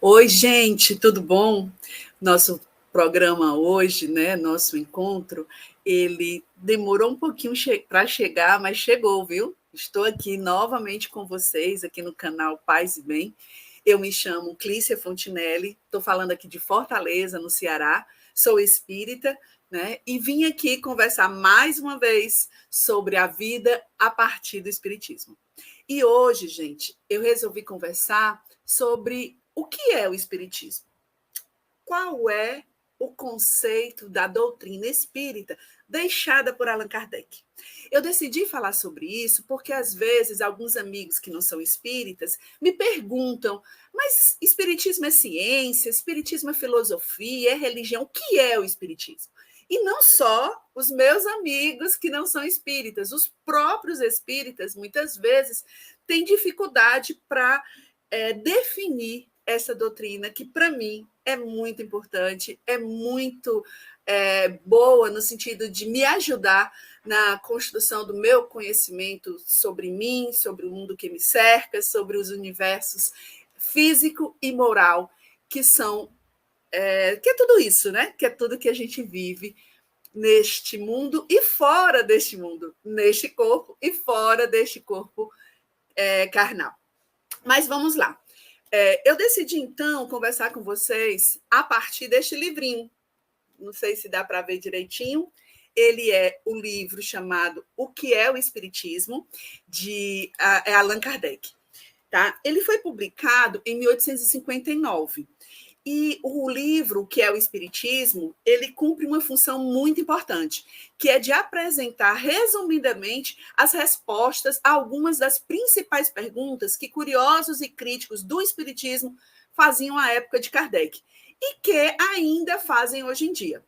Oi, gente, tudo bom? Nosso programa hoje, né, nosso encontro, ele demorou um pouquinho para chegar, mas chegou, viu? Estou aqui novamente com vocês, aqui no canal Paz e Bem. Eu me chamo Clícia Fontinelli, estou falando aqui de Fortaleza, no Ceará, sou espírita, né, e vim aqui conversar mais uma vez sobre a vida a partir do espiritismo. E hoje, gente, eu resolvi conversar sobre o que é o espiritismo. Qual é o conceito da doutrina espírita deixada por Allan Kardec? Eu decidi falar sobre isso porque, às vezes, alguns amigos que não são espíritas me perguntam: mas espiritismo é ciência, espiritismo é filosofia, é religião? O que é o espiritismo? E não só os meus amigos que não são espíritas, os próprios espíritas, muitas vezes, têm dificuldade para definir essa doutrina, que para mim é muito importante, é muito boa no sentido de me ajudar na construção do meu conhecimento sobre mim, sobre o mundo que me cerca, sobre os universos físico e moral, que são que é tudo isso, né? Que é tudo que a gente vive neste mundo e fora deste mundo, neste corpo e fora deste corpo carnal. Mas vamos lá. Eu decidi, então, conversar com vocês a partir deste livrinho. Não sei se dá para ver direitinho. Ele é o livro chamado O que é o Espiritismo, de Allan Kardec. Tá? Ele foi publicado em 1859. E o livro, que é o Espiritismo, ele cumpre uma função muito importante, que é de apresentar resumidamente as respostas a algumas das principais perguntas que curiosos e críticos do Espiritismo faziam à época de Kardec e que ainda fazem hoje em dia.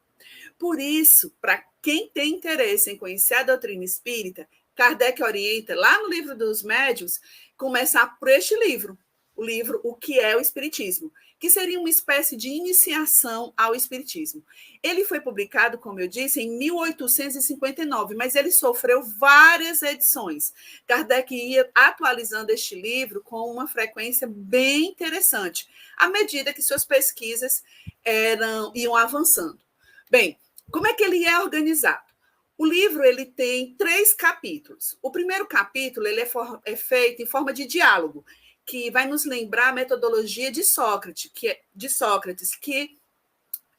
Por isso, para quem tem interesse em conhecer a doutrina espírita, Kardec orienta, lá no livro dos médiuns, começar por este livro, o livro O que é o Espiritismo, que seria uma espécie de iniciação ao Espiritismo. Ele foi publicado, como eu disse, em 1859, mas ele sofreu várias edições. Kardec ia atualizando este livro com uma frequência bem interessante, à medida que suas pesquisas iam avançando. Bem, como é que ele é organizado? O livro ele tem 3 capítulos. O primeiro capítulo ele é feito em forma de diálogo, que vai nos lembrar a metodologia de Sócrates, que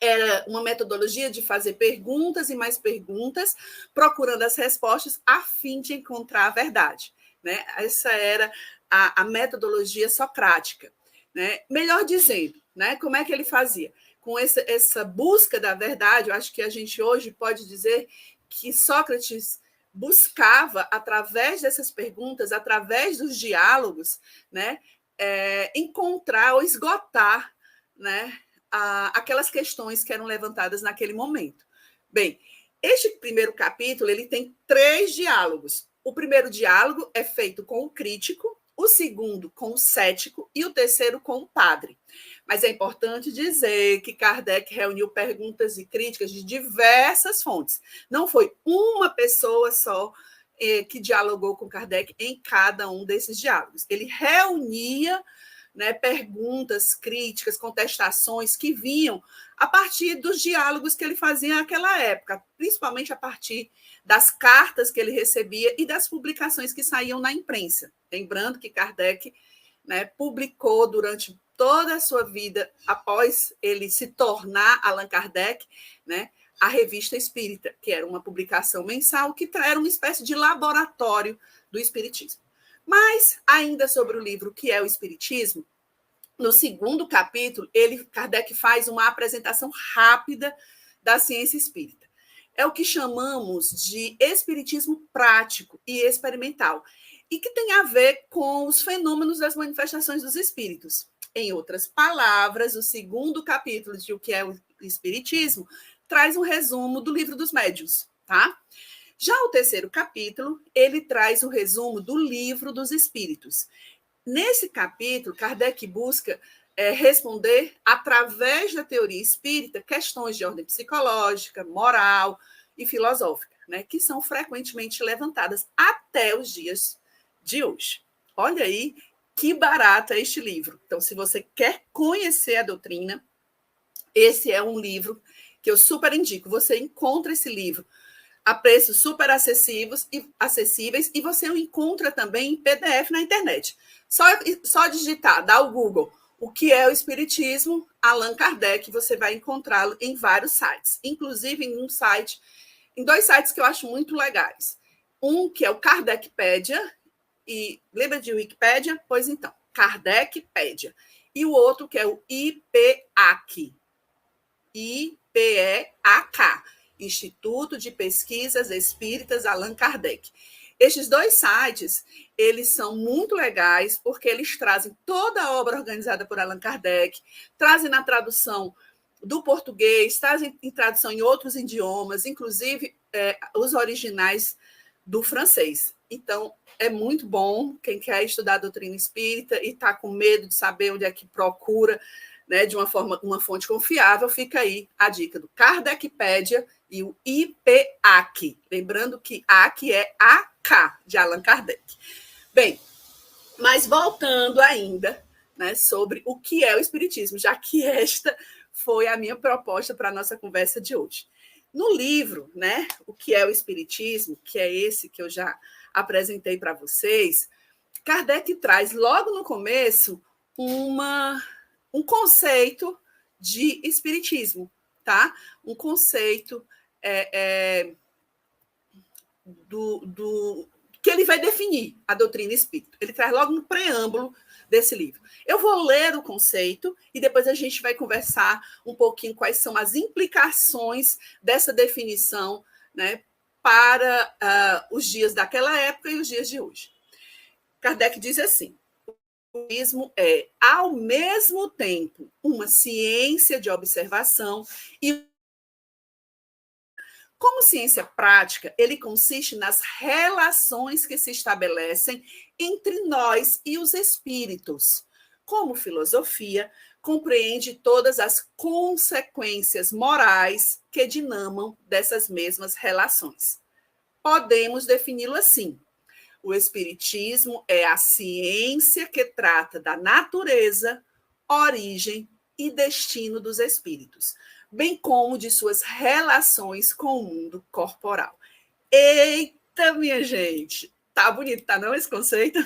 era uma metodologia de fazer perguntas e mais perguntas, procurando as respostas a fim de encontrar a verdade. Né? Essa era a metodologia socrática. Né? Melhor dizendo, né? Como é que ele fazia? Com essa busca da verdade, eu acho que a gente hoje pode dizer que Sócrates buscava, através dessas perguntas, através dos diálogos, né, encontrar ou esgotar, né, aquelas questões que eram levantadas naquele momento. Bem, este primeiro capítulo ele tem 3 diálogos. O primeiro diálogo é feito com o crítico, o segundo com o cético e o terceiro com o padre. Mas é importante dizer que Kardec reuniu perguntas e críticas de diversas fontes. Não foi uma pessoa só que dialogou com Kardec em cada um desses diálogos. Ele reunia, né, perguntas, críticas, contestações que vinham a partir dos diálogos que ele fazia naquela época, principalmente a partir das cartas que ele recebia e das publicações que saíam na imprensa. Lembrando que Kardec, né, publicou durante toda a sua vida, após ele se tornar Allan Kardec, né, a Revista Espírita, que era uma publicação mensal que era uma espécie de laboratório do espiritismo. Mas, ainda sobre o livro que é o Espiritismo, no segundo capítulo, Kardec faz uma apresentação rápida da ciência espírita. É o que chamamos de espiritismo prático e experimental, e que tem a ver com os fenômenos das manifestações dos espíritos. Em outras palavras, o segundo capítulo de O que é o Espiritismo traz um resumo do Livro dos Médiuns, tá? Já o terceiro capítulo, ele traz o resumo do Livro dos Espíritos. Nesse capítulo, Kardec busca responder, através da teoria espírita, questões de ordem psicológica, moral e filosófica, né, que são frequentemente levantadas até os dias de hoje. Olha aí que barato é este livro. Então, se você quer conhecer a doutrina, esse é um livro que eu super indico. Você encontra esse livro a preços super acessíveis e você o encontra também em PDF na internet. Só digitar, dá o Google, o que é o Espiritismo, Allan Kardec, você vai encontrá-lo em vários sites, inclusive em dois sites que eu acho muito legais. Um que é o Kardecpedia, e lembra de Wikipédia? Pois então, Kardecpedia. E o outro que é o IPEAC, IPEAK, Instituto de Pesquisas Espíritas Allan Kardec. Estes dois sites, eles são muito legais, porque eles trazem toda a obra organizada por Allan Kardec, trazem na tradução do português, trazem em tradução em outros idiomas, inclusive os originais do francês. Então, é muito bom quem quer estudar a doutrina espírita e está com medo de saber onde é que procura, né, de uma fonte confiável, fica aí a dica do Kardecpedia e o IPEAC. Lembrando que AC é AK, de Allan Kardec. Bem, mas voltando ainda, né, sobre o que é o Espiritismo, já que esta foi a minha proposta para a nossa conversa de hoje. No livro, né, O que é o Espiritismo, que é esse que eu já apresentei para vocês, Kardec traz logo no começo um conceito de espiritismo, tá? Um conceito que ele vai definir a doutrina espírita. Ele traz logo no preâmbulo desse livro. Eu vou ler o conceito e depois a gente vai conversar um pouquinho quais são as implicações dessa definição, né, para os dias daquela época e os dias de hoje. Kardec diz assim: o espiritismo é, ao mesmo tempo, uma ciência de observação e, como ciência prática, ele consiste nas relações que se estabelecem entre nós e os espíritos. Como filosofia, compreende todas as consequências morais que dinamam dessas mesmas relações. Podemos defini-lo assim: o espiritismo é a ciência que trata da natureza, origem e destino dos espíritos, bem como de suas relações com o mundo corporal. Eita, minha gente! Tá bonito, tá não, esse conceito?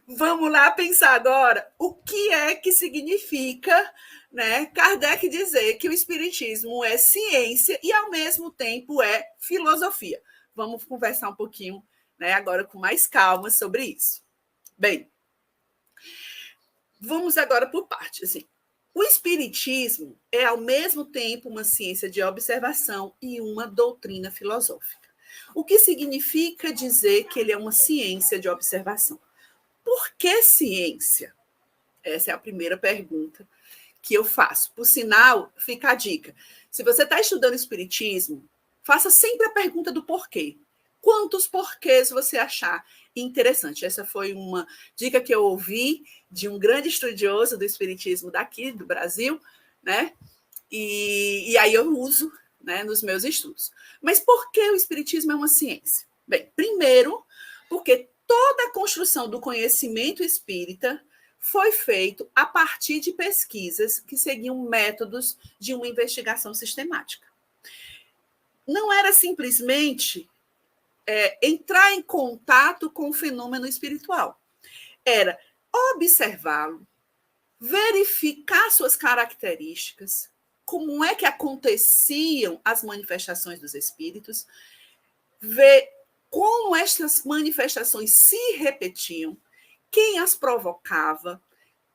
Vamos lá pensar agora o que é que significa, né, Kardec dizer que o espiritismo é ciência e, ao mesmo tempo, é filosofia. Vamos conversar um pouquinho, né, agora com mais calma sobre isso. Bem, vamos agora por partes. Assim. O espiritismo é, ao mesmo tempo, uma ciência de observação e uma doutrina filosófica. O que significa dizer que ele é uma ciência de observação? Por que ciência? Essa é a primeira pergunta que eu faço. Por sinal, fica a dica. Se você está estudando espiritismo, faça sempre a pergunta do porquê. Quantos porquês você achar interessante? Essa foi uma dica que eu ouvi de um grande estudioso do espiritismo daqui, do Brasil, né? E aí eu uso, né, nos meus estudos. Mas por que o espiritismo é uma ciência? Bem, primeiro, porque toda a construção do conhecimento espírita foi feito a partir de pesquisas que seguiam métodos de uma investigação sistemática. Não era simplesmente entrar em contato com o fenômeno espiritual. Era observá-lo, verificar suas características, como é que aconteciam as manifestações dos espíritos, ver como estas manifestações se repetiam, quem as provocava,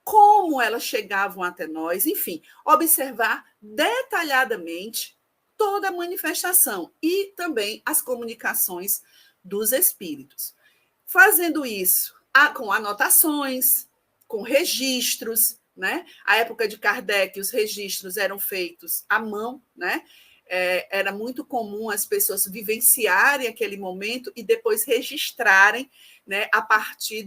como elas chegavam até nós, enfim, observar detalhadamente toda a manifestação e também as comunicações dos espíritos. Fazendo isso com anotações, com registros, né? A época de Kardec, os registros eram feitos à mão, né? Era muito comum as pessoas vivenciarem aquele momento e depois registrarem, né, a partir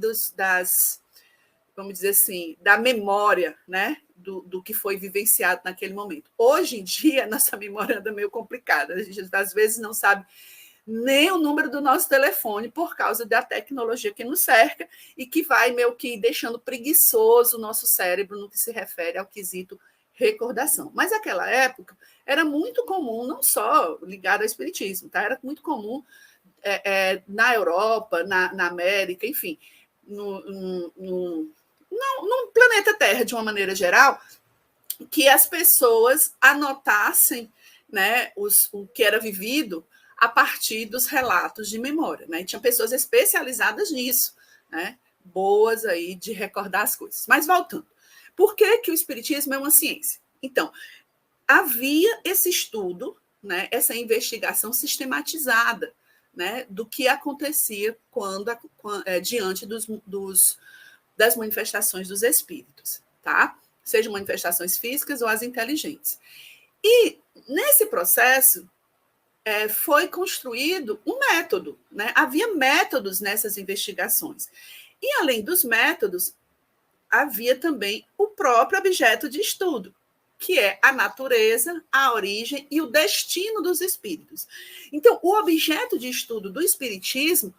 vamos dizer assim, da memória, né, do que foi vivenciado naquele momento. Hoje em dia, nossa memória anda meio complicada, a gente às vezes não sabe nem o número do nosso telefone, por causa da tecnologia que nos cerca e que vai meio que deixando preguiçoso o nosso cérebro no que se refere ao quesito recordação. Mas naquela época era muito comum, não só ligado ao espiritismo, tá? Era muito comum na Europa, na América, enfim, no planeta Terra, de uma maneira geral, que as pessoas anotassem, né, o que era vivido a partir dos relatos de memória. Né? E tinha pessoas especializadas nisso, né? Boas aí de recordar as coisas. Mas voltando, por que o espiritismo é uma ciência? Então, havia esse estudo, né, essa investigação sistematizada, né, do que acontecia diante das manifestações dos espíritos, tá? Sejam manifestações físicas ou as inteligentes. E nesse processo foi construído um método, né? Havia métodos nessas investigações. E além dos métodos, havia também o próprio objeto de estudo, que é a natureza, a origem e o destino dos espíritos. Então, o objeto de estudo do espiritismo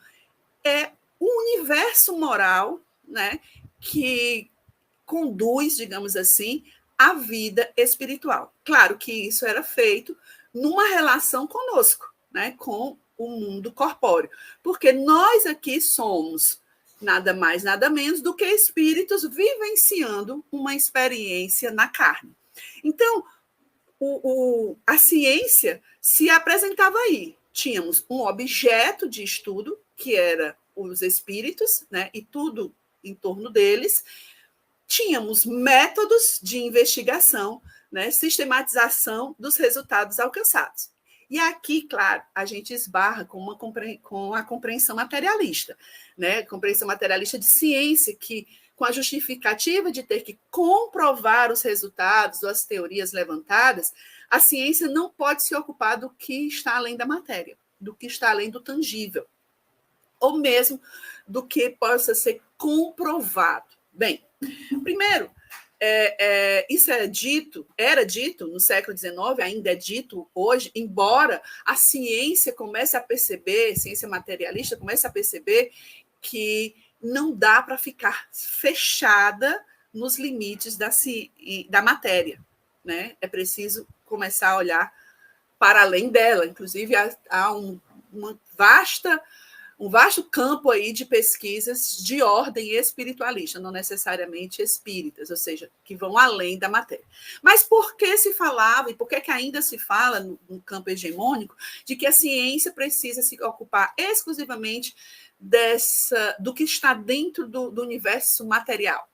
é o universo moral, né, que conduz, digamos assim, a vida espiritual. Claro que isso era feito numa relação conosco, né, com o mundo corpóreo, porque nós aqui somos nada mais, nada menos do que espíritos vivenciando uma experiência na carne. Então, a ciência se apresentava aí. Tínhamos um objeto de estudo, que era os espíritos, né, e tudo em torno deles. Tínhamos métodos de investigação, né, sistematização dos resultados alcançados. E aqui, claro, a gente esbarra com a compreensão materialista, né? Compreensão materialista de ciência, que, com a justificativa de ter que comprovar os resultados ou as teorias levantadas, a ciência não pode se ocupar do que está além da matéria, do que está além do tangível, ou mesmo do que possa ser comprovado. Bem, primeiro, isso era dito no século XIX, ainda é dito hoje, embora a ciência comece a perceber, ciência materialista comece a perceber que não dá para ficar fechada nos limites da matéria. Né? É preciso começar a olhar para além dela. Inclusive, há uma um vasto campo aí de pesquisas de ordem espiritualista, não necessariamente espíritas, ou seja, que vão além da matéria. Mas por que se falava, e por que ainda se fala no campo hegemônico, de que a ciência precisa se ocupar exclusivamente do que está dentro do universo material?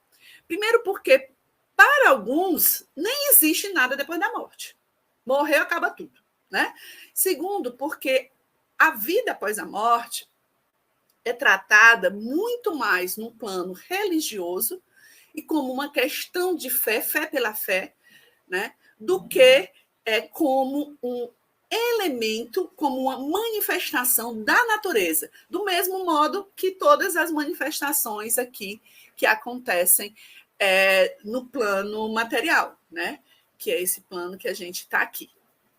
Primeiro porque, para alguns, nem existe nada depois da morte. Morreu, acaba tudo. Né? Segundo, porque a vida após a morte é tratada muito mais no plano religioso e como uma questão de fé pela fé, né, do que como um elemento, como uma manifestação da natureza, do mesmo modo que todas as manifestações aqui que acontecem no plano material, né, que é esse plano que a gente está aqui.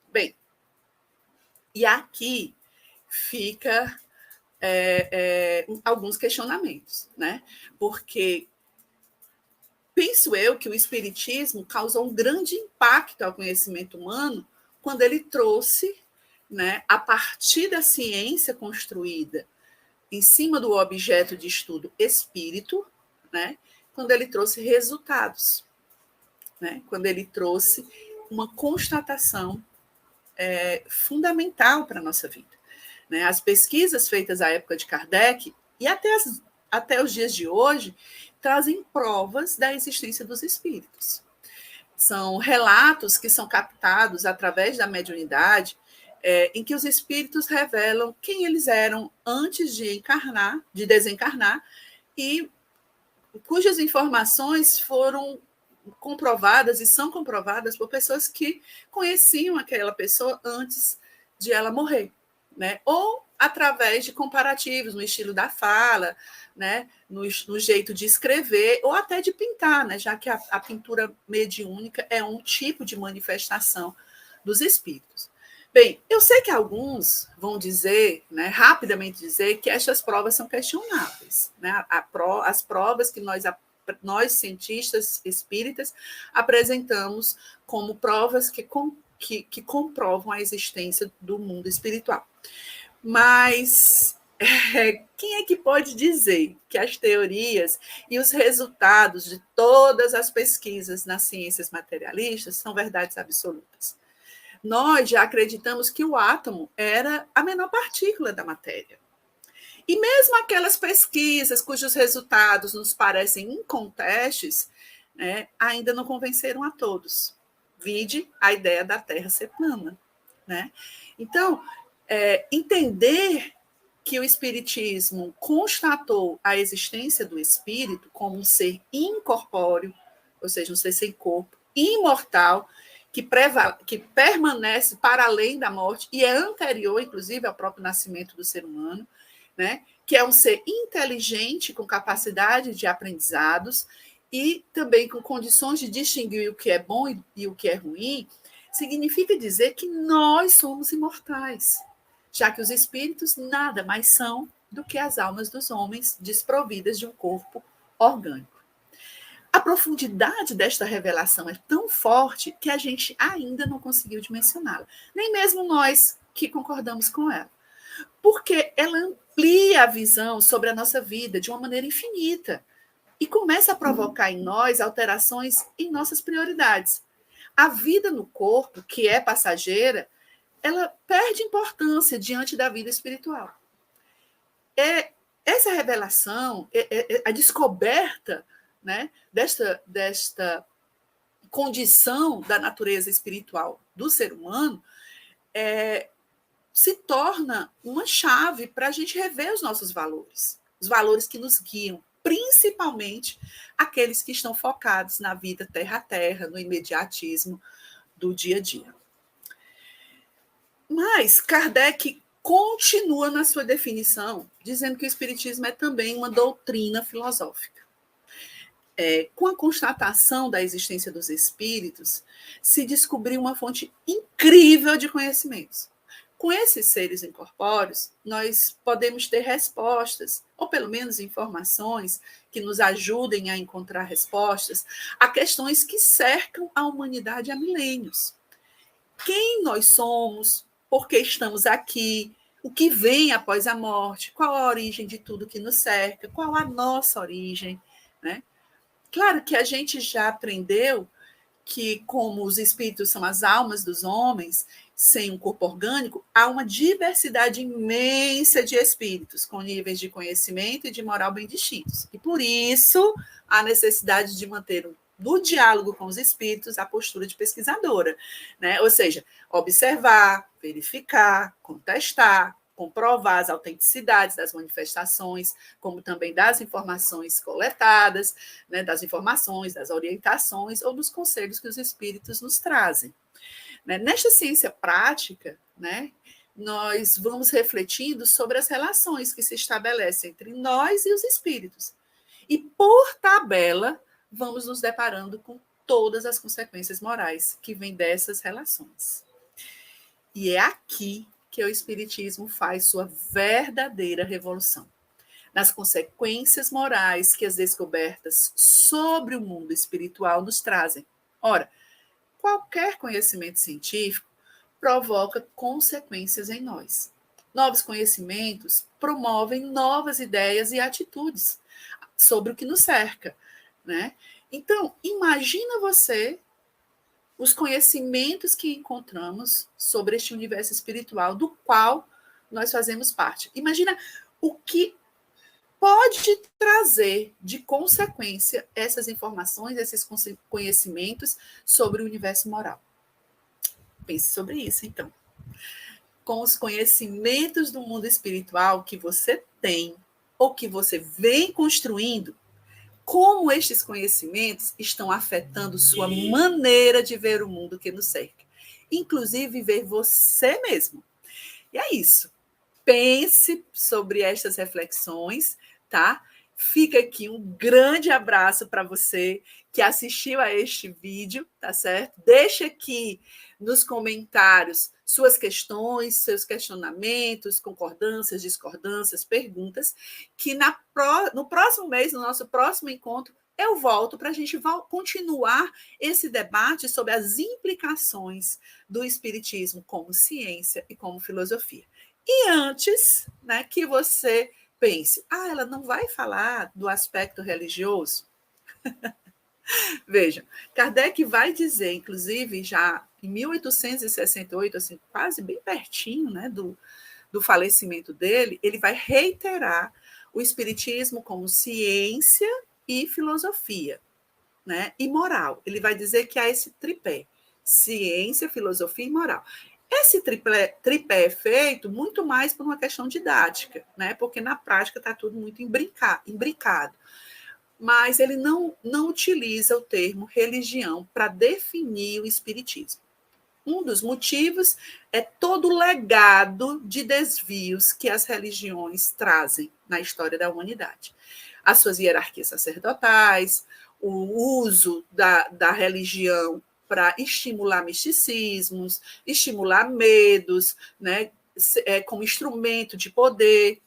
Bem, e aqui fica alguns questionamentos, né? Porque penso eu que o espiritismo causou um grande impacto ao conhecimento humano quando ele trouxe, né, a partir da ciência construída em cima do objeto de estudo espírito, né, quando ele trouxe resultados, né, quando ele trouxe uma constatação fundamental para a nossa vida. Né? As pesquisas feitas à época de Kardec e até os dias de hoje trazem provas da existência dos espíritos. São relatos que são captados através da mediunidade, em que os espíritos revelam quem eles eram antes de desencarnar, e cujas informações foram comprovadas e são comprovadas por pessoas que conheciam aquela pessoa antes de ela morrer. Né? Ou através de comparativos no estilo da fala, né? no jeito de escrever, ou até de pintar, né? Já que a pintura mediúnica é um tipo de manifestação dos espíritos. Bem, eu sei que alguns vão dizer, né, rapidamente dizer, que estas provas são questionáveis. Né? As provas que nós, cientistas espíritas, apresentamos como provas que comprovam a existência do mundo espiritual. Mas quem é que pode dizer que as teorias e os resultados de todas as pesquisas nas ciências materialistas são verdades absolutas? Nós já acreditamos que o átomo era a menor partícula da matéria. E mesmo aquelas pesquisas cujos resultados nos parecem incontestes, né, ainda não convenceram a todos. Vide a ideia da Terra ser plana. Né? Então, entender que o Espiritismo constatou a existência do espírito como um ser incorpóreo, ou seja, um ser sem corpo, imortal, que permanece para além da morte e é anterior, inclusive, ao próprio nascimento do ser humano, né? Que é um ser inteligente, com capacidade de aprendizados e também com condições de distinguir o que é bom e o que é ruim, significa dizer que nós somos imortais, já que os espíritos nada mais são do que as almas dos homens desprovidas de um corpo orgânico. A profundidade desta revelação é tão forte que a gente ainda não conseguiu dimensioná-la, nem mesmo nós que concordamos com ela, porque ela amplia a visão sobre a nossa vida de uma maneira infinita e começa a provocar em nós alterações em nossas prioridades. A vida no corpo, que é passageira, ela perde importância diante da vida espiritual. Essa revelação, a descoberta, né, desta condição da natureza espiritual do ser humano, se torna uma chave para a gente rever os valores que nos guiam, principalmente aqueles que estão focados na vida terra a terra, no imediatismo do dia a dia. Mas Kardec continua na sua definição, dizendo que o Espiritismo é também uma doutrina filosófica. Com a constatação da existência dos espíritos, se descobriu uma fonte incrível de conhecimentos. Com esses seres incorpóreos, nós podemos ter respostas, ou pelo menos informações, que nos ajudem a encontrar respostas a questões que cercam a humanidade há milênios. Quem nós somos? Por que estamos aqui? O que vem após a morte? Qual a origem de tudo que nos cerca? Qual a nossa origem? Né? Claro que a gente já aprendeu que, como os espíritos são as almas dos homens, sem um corpo orgânico, há uma diversidade imensa de espíritos, com níveis de conhecimento e de moral bem distintos. E, por isso, a necessidade de manter no diálogo com os espíritos a postura de pesquisadora, né? Ou seja, observar, verificar, contestar, comprovar as autenticidades das manifestações, como também das informações coletadas, né, das informações, das orientações ou dos conselhos que os espíritos nos trazem. Né? Nesta ciência prática, né, nós vamos refletindo sobre as relações que se estabelecem entre nós e os espíritos. E, por tabela, vamos nos deparando com todas as consequências morais que vêm dessas relações. E é aqui que o Espiritismo faz sua verdadeira revolução. Nas consequências morais que as descobertas sobre o mundo espiritual nos trazem. Ora, qualquer conhecimento científico provoca consequências em nós. Novos conhecimentos promovem novas ideias e atitudes sobre o que nos cerca, né? Então, imagina você os conhecimentos que encontramos sobre este universo espiritual do qual nós fazemos parte. Imagina o que pode trazer de consequência essas informações, esses conhecimentos sobre o universo moral. Pense sobre isso, então. Com os conhecimentos do mundo espiritual que você tem ou que você vem construindo, como estes conhecimentos estão afetando sua maneira de ver o mundo que nos cerca, inclusive ver você mesmo. E é isso. Pense sobre estas reflexões, tá? Fica aqui um grande abraço para você que assistiu a este vídeo, tá certo? Deixa aqui nos comentários suas questões, seus questionamentos, concordâncias, discordâncias, perguntas, que no próximo mês, no nosso próximo encontro, eu volto para a gente continuar esse debate sobre as implicações do Espiritismo como ciência e como filosofia. E antes, né, que você pense, ela não vai falar do aspecto religioso? Veja, Kardec vai dizer, inclusive, já em 1868, assim, quase bem pertinho, né, do falecimento dele, ele vai reiterar o Espiritismo como ciência e filosofia, né, e moral. Ele vai dizer que há esse tripé: ciência, filosofia e moral. Esse tripé é feito muito mais por uma questão didática, né, porque na prática está tudo muito imbricado. Mas ele não utiliza o termo religião para definir o espiritismo. Um dos motivos é todo o legado de desvios que as religiões trazem na história da humanidade. As suas hierarquias sacerdotais, o uso da religião para estimular misticismos, estimular medos, né, como instrumento de poder,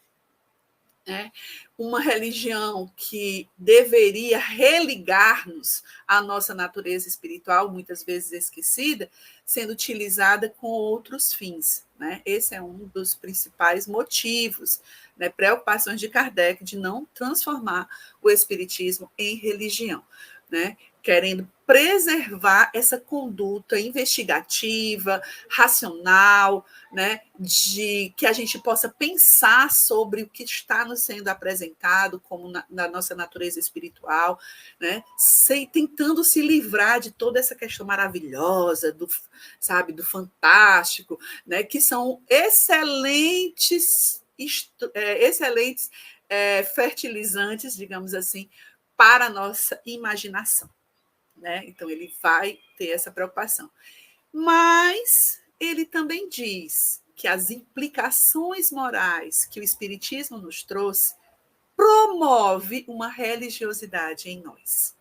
né? Uma religião que deveria religar-nos à nossa natureza espiritual, muitas vezes esquecida, sendo utilizada com outros fins, né? Esse é um dos principais motivos, né, preocupações de Kardec de não transformar o espiritismo em religião, né? Querendo preservar essa conduta investigativa, racional, né, de que a gente possa pensar sobre o que está nos sendo apresentado como na nossa natureza espiritual, né, tentando se livrar de toda essa questão maravilhosa do fantástico, né, que são excelentes fertilizantes, digamos assim, para a nossa imaginação, né? Então ele vai ter essa preocupação. Mas ele também diz que as implicações morais que o Espiritismo nos trouxe promove uma religiosidade em nós,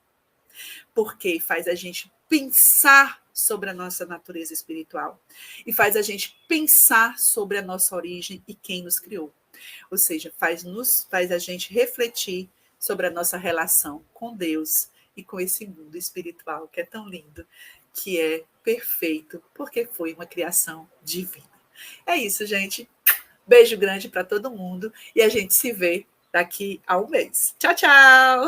porque faz a gente pensar sobre a nossa natureza espiritual e faz a gente pensar sobre a nossa origem e quem nos criou. Ou seja, faz a gente refletir sobre a nossa relação com Deus e com esse mundo espiritual que é tão lindo, que é perfeito, porque foi uma criação divina. É isso, gente. Beijo grande para todo mundo e a gente se vê daqui a um mês. Tchau, tchau!